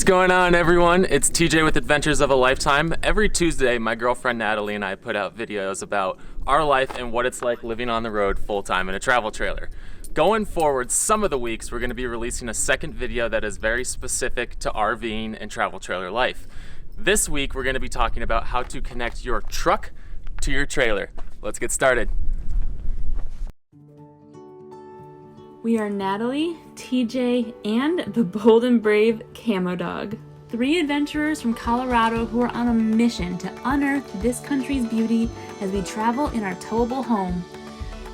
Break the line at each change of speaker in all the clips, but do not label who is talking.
going on, everyone? It's TJ with Adventures of a Lifetime. Every Tuesday, my girlfriend Natalie and I put out videos about our life and what it's like living on the road full-time in a travel trailer. Going forward, some of the weeks, we're going to be releasing a second video that is very specific to RVing and travel trailer life. This week, we're going to be talking about how to connect your truck to your trailer. Let's get started.
We are Natalie, TJ, and the bold and brave Camo Dog. 3 adventurers from Colorado who are on a mission to unearth this country's beauty as we travel in our towable home.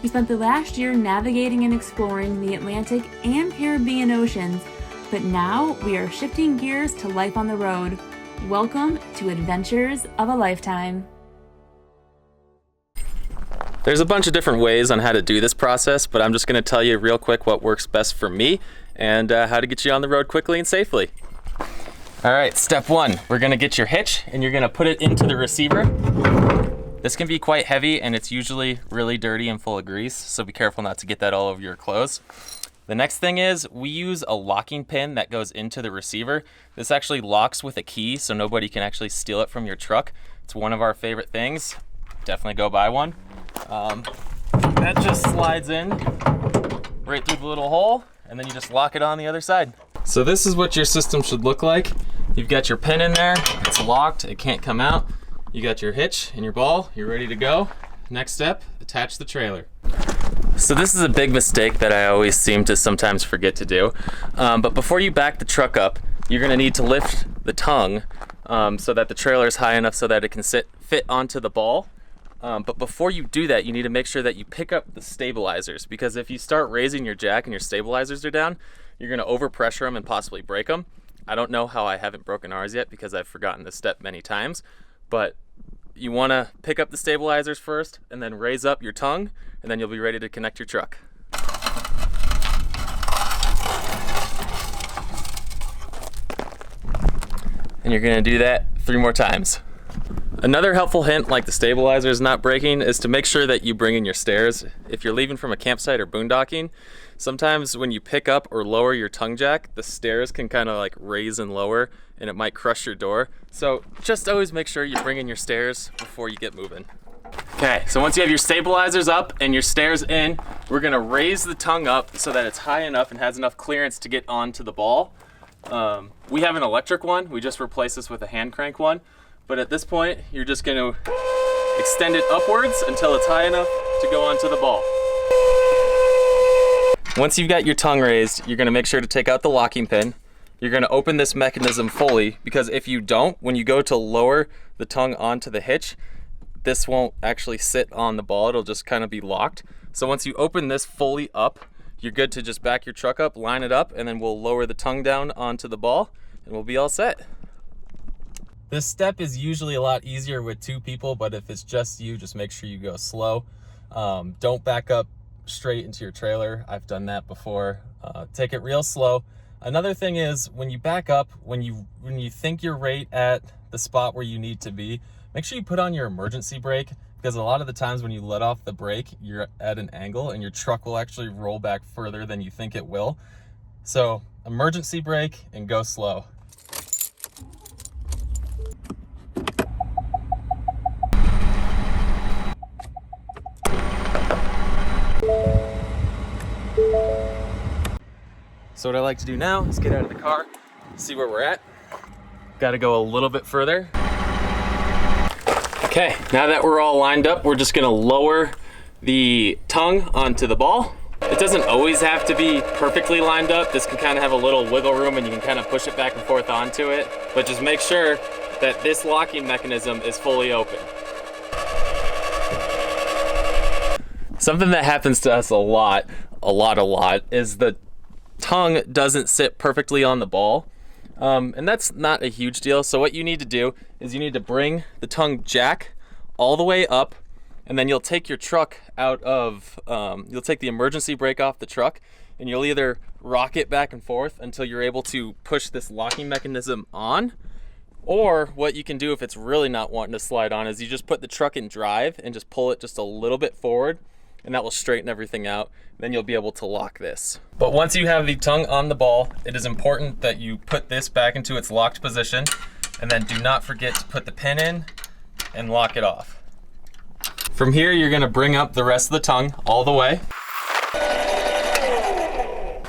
We spent the last year navigating and exploring the Atlantic and Caribbean Oceans, but now we are shifting gears to life on the road. Welcome to Adventures of a Lifetime.
There's a bunch of different ways on how to do this process, but I'm just going to tell you real quick what works best for me and how to get you on the road quickly and safely. All right, step 1, we're going to get your hitch and you're going to put it into the receiver. This can be quite heavy and it's usually really dirty and full of grease, so be careful not to get that all over your clothes. The next thing is we use a locking pin that goes into the receiver. This actually locks with a key so nobody can actually steal it from your truck. It's one of our favorite things. Definitely go buy one. That just slides in right through the little hole and then you just lock it on the other side. So this is what your system should look like. You've got your pin in there, it's locked, it can't come out. You got your hitch and your ball, you're ready to go. Next step, attach the trailer. So this is a big mistake that I always seem to sometimes forget to do. But before you back the truck up, you're gonna need to lift the tongue so that the trailer is high enough so that it can fit onto the ball. But before you do that, you need to make sure that you pick up the stabilizers, because if you start raising your jack and your stabilizers are down, you're gonna overpressure them and possibly break them. I don't know how I haven't broken ours yet because I've forgotten this step many times, but you wanna pick up the stabilizers first and then raise up your tongue, and then you'll be ready to connect your truck. And you're gonna do that 3 more times. Another helpful hint, like the stabilizers not breaking, is to make sure that you bring in your stairs. If you're leaving from a campsite or boondocking, sometimes when you pick up or lower your tongue jack, the stairs can kind of like raise and lower and it might crush your door. So just always make sure you bring in your stairs before you get moving. Okay, so once you have your stabilizers up and your stairs in, we're gonna raise the tongue up so that it's high enough and has enough clearance to get onto the ball. We have an electric one, we just replaced this with a hand crank one. But at this point, you're just going to extend it upwards until it's high enough to go onto the ball. Once you've got your tongue raised, you're going to make sure to take out the locking pin. You're going to open this mechanism fully, because if you don't, when you go to lower the tongue onto the hitch, this won't actually sit on the ball. It'll just kind of be locked. So once you open this fully up, you're good to just back your truck up, line it up, and then we'll lower the tongue down onto the ball, and we'll be all set. This step is usually a lot easier with 2 people, but if it's just you, just make sure you go slow. Don't back up straight into your trailer. I've done that before. Take it real slow. Another thing is when you back up, when you think you're right at the spot where you need to be, make sure you put on your emergency brake, because a lot of the times when you let off the brake, you're at an angle and your truck will actually roll back further than you think it will. So emergency brake and go slow. So what I like to do now is get out of the car, see where we're at. Got to go a little bit further. Okay, now that we're all lined up, we're just gonna lower the tongue onto the ball. It doesn't always have to be perfectly lined up. This can kind of have a little wiggle room and you can kind of push it back and forth onto it. But just make sure that this locking mechanism is fully open. Something that happens to us a lot, is the tongue doesn't sit perfectly on the ball. And that's not a huge deal. So what you need to do is you need to bring the tongue jack all the way up, and then you'll take your truck out of, you'll take the emergency brake off the truck, and you'll either rock it back and forth until you're able to push this locking mechanism on, or what you can do if it's really not wanting to slide on is you just put the truck in drive and just pull it just a little bit forward, and that will straighten everything out. Then you'll be able to lock this. But once you have the tongue on the ball, it is important that you put this back into its locked position, and then do not forget to put the pin in and lock it off. From here, you're gonna bring up the rest of the tongue all the way.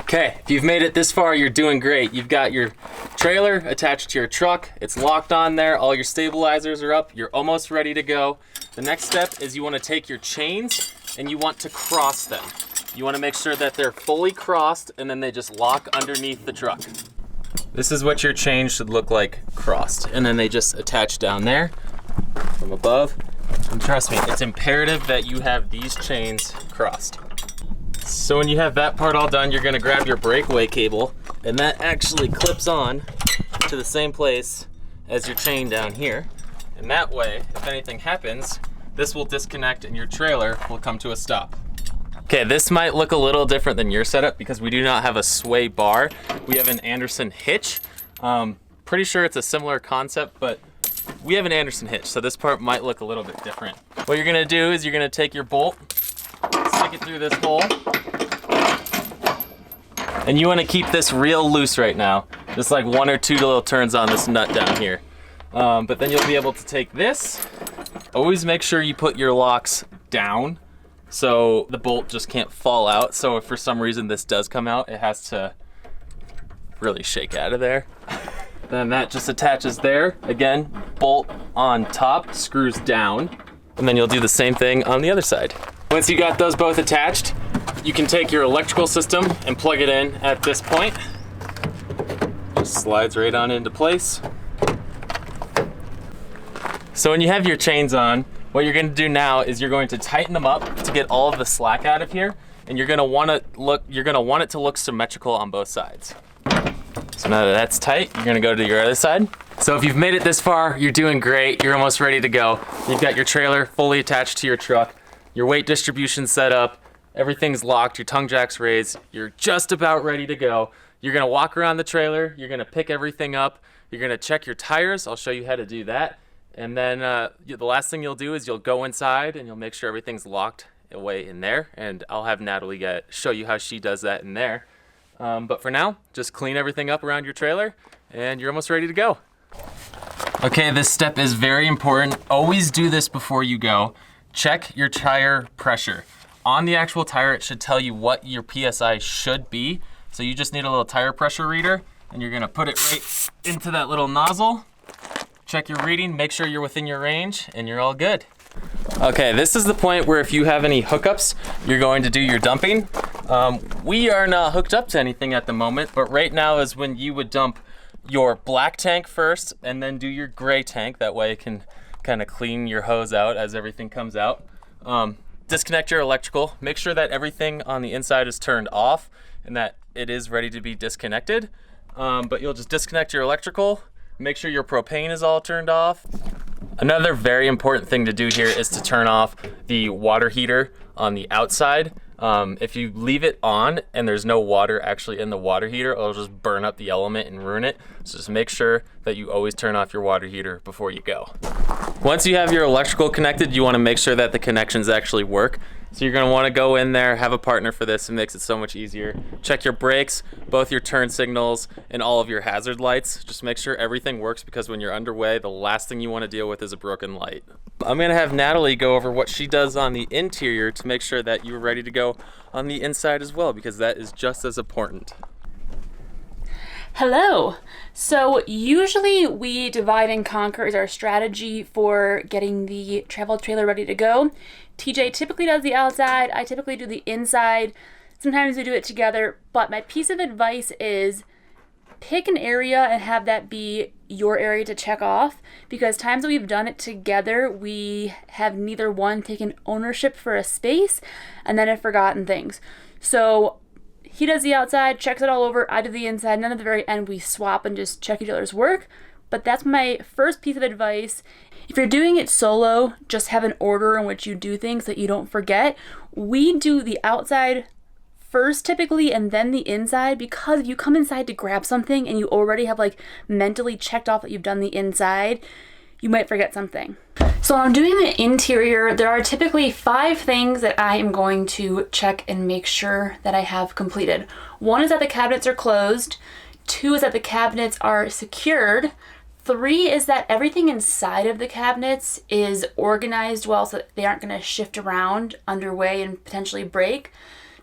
Okay, if you've made it this far, you're doing great. You've got your trailer attached to your truck. It's locked on there. All your stabilizers are up. You're almost ready to go. The next step is you want to take your chains and you want to cross them. You want to make sure that they're fully crossed and then they just lock underneath the truck. This is what your chain should look like crossed. And then they just attach down there from above. And trust me, it's imperative that you have these chains crossed. So when you have that part all done, you're gonna grab your breakaway cable, and that actually clips on to the same place as your chain down here. And that way, if anything happens, this will disconnect and your trailer will come to a stop. Okay, this might look a little different than your setup because we do not have a sway bar. We have an Anderson hitch. Pretty sure it's a similar concept, but we have an Anderson hitch, so this part might look a little bit different. What you're gonna do is you're gonna take your bolt, stick it through this hole, and you wanna keep this real loose right now. Just like 1 or 2 little turns on this nut down here. But then you'll be able to take this. Always make sure you put your locks down so the bolt just can't fall out. So if for some reason this does come out, it has to really shake out of there. Then that just attaches there. Again, bolt on top, screws down, and then you'll do the same thing on the other side. Once you got those both attached, you can take your electrical system and plug it in at this point. Just slides right on into place. So when you have your chains on, what you're gonna do now is you're going to tighten them up to get all of the slack out of here, and you're gonna want it to look symmetrical on both sides. So now that that's tight, you're gonna go to your other side. So if you've made it this far, you're doing great. You're almost ready to go. You've got your trailer fully attached to your truck, your weight distribution set up, everything's locked, your tongue jack's raised, you're just about ready to go. You're gonna walk around the trailer, you're gonna pick everything up, you're gonna check your tires. I'll show you how to do that. And then the last thing you'll do is you'll go inside and you'll make sure everything's locked away in there. And I'll have Natalie show you how she does that in there. But for now, just clean everything up around your trailer and you're almost ready to go. Okay, this step is very important. Always do this before you go. Check your tire pressure. On the actual tire, it should tell you what your PSI should be. So you just need a little tire pressure reader and you're gonna put it right into that little nozzle. Check your reading, make sure you're within your range, and you're all good. Okay, this is the point where if you have any hookups, you're going to do your dumping. We are not hooked up to anything at the moment, but right now is when you would dump your black tank first, and then do your gray tank. That way it can kind of clean your hose out as everything comes out. Disconnect your electrical. Make sure that everything on the inside is turned off, and that it is ready to be disconnected. But you'll just disconnect your electrical. Make sure your propane is all turned off. Another very important thing to do here is to turn off the water heater on the outside. If you leave it on and there's no water actually in the water heater, it'll just burn up the element and ruin it. So just make sure that you always turn off your water heater before you go. Once you have your electrical connected, you want to make sure that the connections actually work. So you're going to want to go in there, have a partner for this. It makes it so much easier. Check your brakes, both your turn signals, and all of your hazard lights. Just make sure everything works because when you're underway, the last thing you want to deal with is a broken light. I'm going to have Natalie go over what she does on the interior to make sure that you're ready to go on the inside as well, because that is just as important.
Hello. So usually we divide and conquer as our strategy for getting the travel trailer ready to go. TJ typically does the outside, I typically do the inside. Sometimes we do it together, but my piece of advice is pick an area and have that be your area to check off, because times that we've done it together, we have neither one taken ownership for a space and then have forgotten things. So he does the outside, checks it all over, I do the inside, and then at the very end we swap and just check each other's work. But that's my first piece of advice. If you're doing it solo, just have an order in which you do things that you don't forget. We do the outside first typically and then the inside, because if you come inside to grab something and you already have like mentally checked off that you've done the inside, you might forget something. So when I'm doing the interior, there are typically 5 things that I am going to check and make sure that I have completed. 1 is that the cabinets are closed. 2 is that the cabinets are secured. 3 is that everything inside of the cabinets is organized well so that they aren't going to shift around underway and potentially break.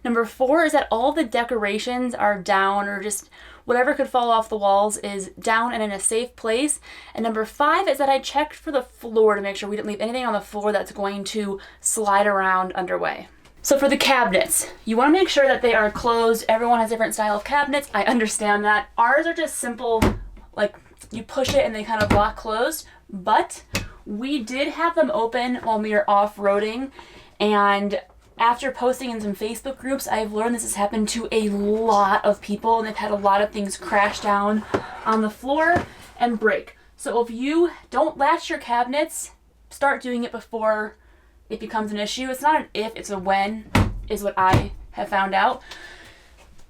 Number 4 is that all the decorations are down, or just whatever could fall off the walls is down and in a safe place. And number 5 is that I checked for the floor to make sure we didn't leave anything on the floor that's going to slide around underway. So for the cabinets, you want to make sure that they are closed. Everyone has a different style of cabinets. I understand that. Ours are just simple, like you push it and they kind of lock closed, but we did have them open while we were off-roading, and after posting in some Facebook groups, I've learned this has happened to a lot of people, and they've had a lot of things crash down on the floor and break. So if you don't latch your cabinets, start doing it before it becomes an issue. It's not an if, it's a when, is what I have found out.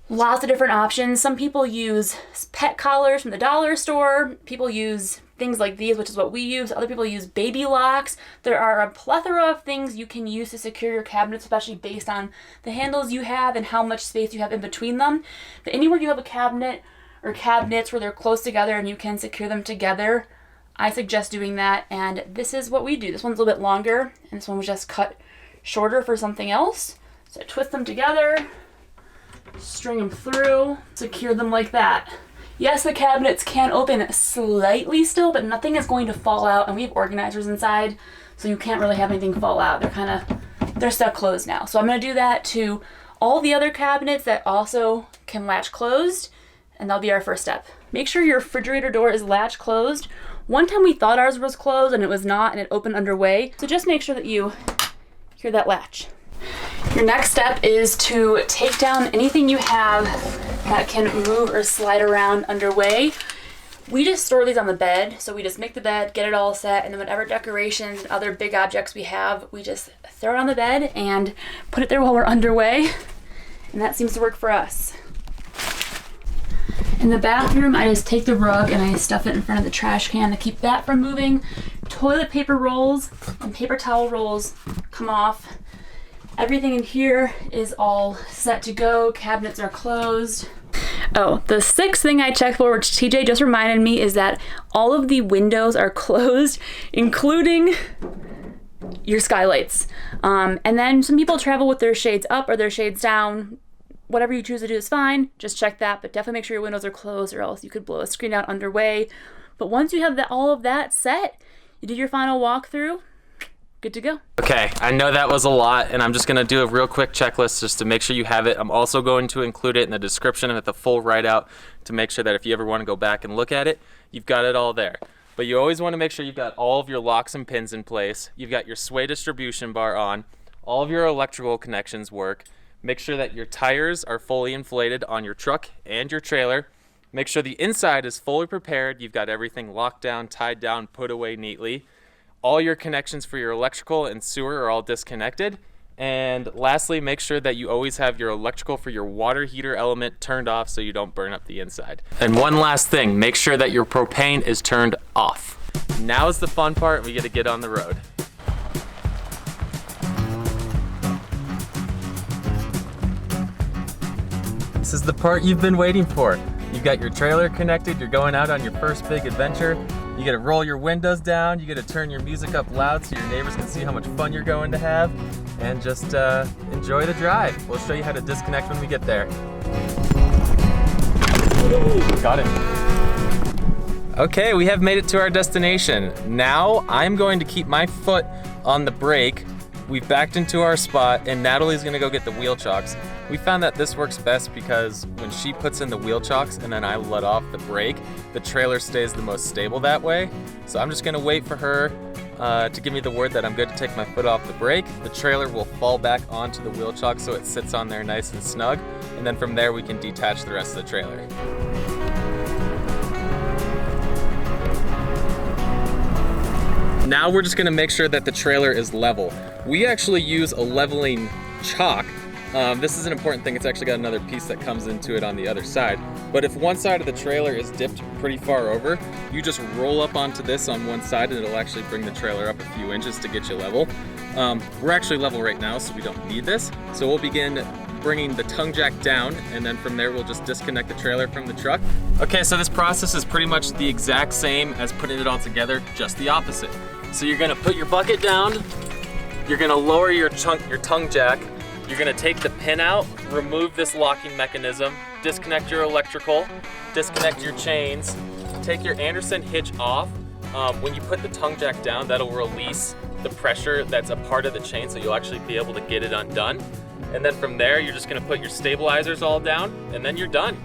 Lots of different options. Some people use pet collars from the dollar store. People use things like these, which is what we use. Other people use baby locks. There are a plethora of things you can use to secure your cabinets, especially based on the handles you have and how much space you have in between them. But anywhere you have a cabinet or cabinets where they're close together and you can secure them together, I suggest doing that. And this is what we do. This one's a little bit longer, and this one was just cut shorter for something else. So I twist them together, string them through, secure them like that. Yes, the cabinets can open slightly still, but nothing is going to fall out, and we have organizers inside, so you can't really have anything fall out. They're stuck closed now. So I'm gonna do that to all the other cabinets that also can latch closed, and that'll be our first step. Make sure your refrigerator door is latch closed. One time we thought ours was closed and it was not, and it opened underway. So just make sure that you hear that latch. Your next step is to take down anything you have that can move or slide around underway. We just store these on the bed, so we just make the bed, get it all set, and then whatever decorations and other big objects we have, we just throw it on the bed and put it there while we're underway, and that seems to work for us. In the bathroom, I just take the rug and I stuff it in front of the trash can to keep that from moving. Toilet paper rolls and paper towel rolls come off. Everything in here is all set to go. Cabinets are closed. Oh, the 6th thing I checked for, which TJ just reminded me, is that all of the windows are closed, including your skylights. And then some people travel with their shades up or their shades down. Whatever you choose to do is fine. Just check that, but definitely make sure your windows are closed, or else you could blow a screen out underway. But once you have all of that set, you do your final walkthrough, good to go.
Okay, I know that was a lot, and I'm just gonna do a real quick checklist just to make sure you have it. I'm also going to include it in the description with the full write-out to make sure that if you ever wanna go back and look at it, you've got it all there. But you always wanna make sure you've got all of your locks and pins in place. You've got your sway distribution bar on. All of your electrical connections work. Make sure that your tires are fully inflated on your truck and your trailer. Make sure the inside is fully prepared. You've got everything locked down, tied down, put away neatly. All your connections for your electrical and sewer are all disconnected. And lastly, make sure that you always have your electrical for your water heater element turned off so you don't burn up the inside. And one last thing, make sure that your propane is turned off. Now is the fun part. We get to get on the road. This is the part you've been waiting for. You've got your trailer connected, you're going out on your first big adventure. You gotta roll your windows down, you gotta turn your music up loud so your neighbors can see how much fun you're going to have, and just enjoy the drive. We'll show you how to disconnect when we get there. Got it. Okay, we have made it to our destination. Now I'm going to keep my foot on the brake. We've backed into our spot, and Natalie's gonna go get the wheel chocks. We found that this works best because when she puts in the wheel chocks and then I let off the brake, the trailer stays the most stable that way. So I'm just gonna wait for her to give me the word that I'm good to take my foot off the brake. The trailer will fall back onto the wheel chock so it sits on there nice and snug. And then from there we can detach the rest of the trailer. Now we're just gonna make sure that the trailer is level. We actually use a leveling chalk This is an important thing. It's actually got another piece that comes into it on the other side. But if one side of the trailer is dipped pretty far over, you just roll up onto this on one side and it'll actually bring the trailer up a few inches to get you level. We're actually level right now, so we don't need this. So we'll begin bringing the tongue jack down, and then from there we'll just disconnect the trailer from the truck. Okay, so this process is pretty much the exact same as putting it all together, just the opposite. So you're gonna put your bucket down, you're gonna lower your tongue jack, you're gonna take the pin out, remove this locking mechanism, disconnect your electrical, disconnect your chains, take your Anderson hitch off. When you put the tongue jack down, that'll release the pressure that's a part of the chain, so you'll actually be able to get it undone. And then from there, you're just gonna put your stabilizers all down, and then you're done.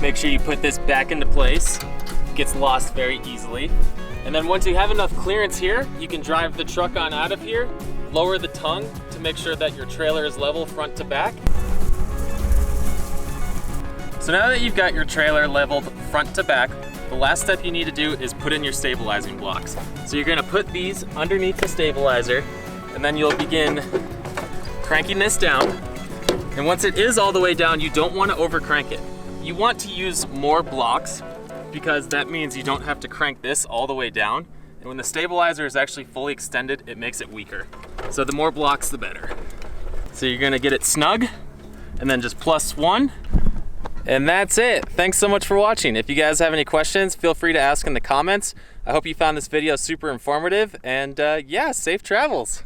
Make sure you put this back into place. It gets lost very easily. And then once you have enough clearance here, you can drive the truck on out of here, lower the tongue to make sure that your trailer is level front to back. So now that you've got your trailer leveled front to back, the last step you need to do is put in your stabilizing blocks. So you're gonna put these underneath the stabilizer, and then you'll begin cranking this down. And once it is all the way down, you don't wanna over crank it. You want to use more blocks because that means you don't have to crank this all the way down. And when the stabilizer is actually fully extended, it makes it weaker. So the more blocks, the better. So you're gonna get it snug, and then just +1. And that's it. Thanks so much for watching. If you guys have any questions, feel free to ask in the comments. I hope you found this video super informative, and yeah, safe travels.